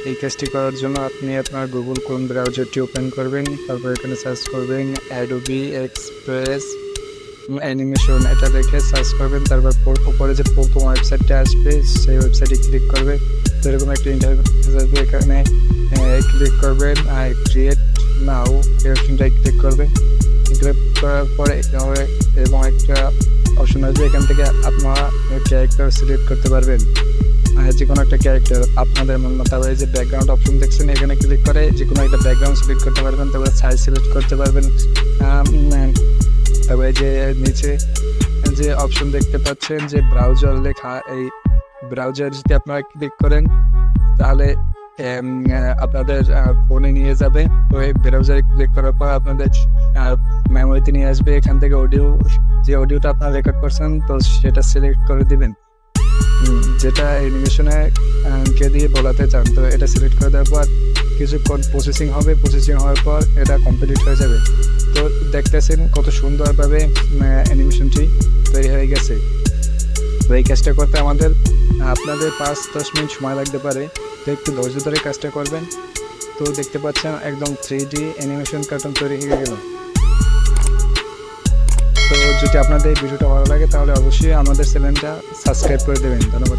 এই কাজটি করার জন্য আপনি আপনার গুগল ক্রোম ব্রাউজারটি ওপেন করবেন, তারপর এখানে সার্চ করবেন অ্যাডোবি এক্সপ্রেস অ্যানিমেশন, এটা দেখে সার্চ করবেন। তারপর উপরে যে প্রথম ওয়েবসাইটটা আসবে সেই ওয়েবসাইটে ক্লিক করবে। তো এরকম একটা ইন্টারফেস আসবে, এখানে ক্লিক করবেন আর ক্রিয়েট নাও এই অপশনটায় ক্লিক করবেন। ক্লিক করার পরে এবং একটা অপশন আসবে, এখান থেকে আপনারা ক্যারেক্টার সিলেক্ট করতে পারবেন, যে কোনো একটা ক্যারেক্টার আপনাদের মন মতো। তারপরে যে ব্যাকগ্রাউন্ড অপশন দেখছেন, এখানে ক্লিক করে যে কোনো একটা ব্যাকগ্রাউন্ড সিলেক্ট করতে পারবেন। তারপরে সাইজ সিলেক্ট করতে পারবেন। তারপরে যে নিচে যে অপশন দেখতে পাচ্ছেন যে ব্রাউজার লেখা, এই ব্রাউজার যদি আপনারা ক্লিক করেন তাহলে আপনাদের ফোনে নিয়ে যাবে। তো এই ব্রাউজারে ক্লিক করার পর আপনাদের মেমোরিতে নিয়ে আসবে। এখান থেকে যে অডিওটা আপনারা রেকর্ড করছেন তো সেটা সিলেক্ট করে দিবেন, যেটা অ্যানিমেশনে কে দিয়ে বলাতে চান। তো এটা সিলেক্ট করে দেওয়ার পর কিছুক্ষণ প্রসেসিং হবে, প্রসেসিং হওয়ার পর এটা কমপ্লিট হয়ে যাবে। তো দেখতেছেন কত সুন্দরভাবে অ্যানিমেশনটি তৈরি হয়ে গেছে। তো এই কাজটা করতে আপনাদের 5-10 মিনিট সময় লাগতে পারে, তো একটু ধৈর্য ধরে কাজটা করবেন। তো দেখতে পাচ্ছেন একদম 3D অ্যানিমেশন কার্টুন তৈরি হয়ে গেল। তো যদি আপনাদের এই ভিডিওটা ভালো লাগে তাহলে অবশ্যই আমাদের চ্যানেলটা সাবস্ক্রাইব করে দেবেন। ধন্যবাদ।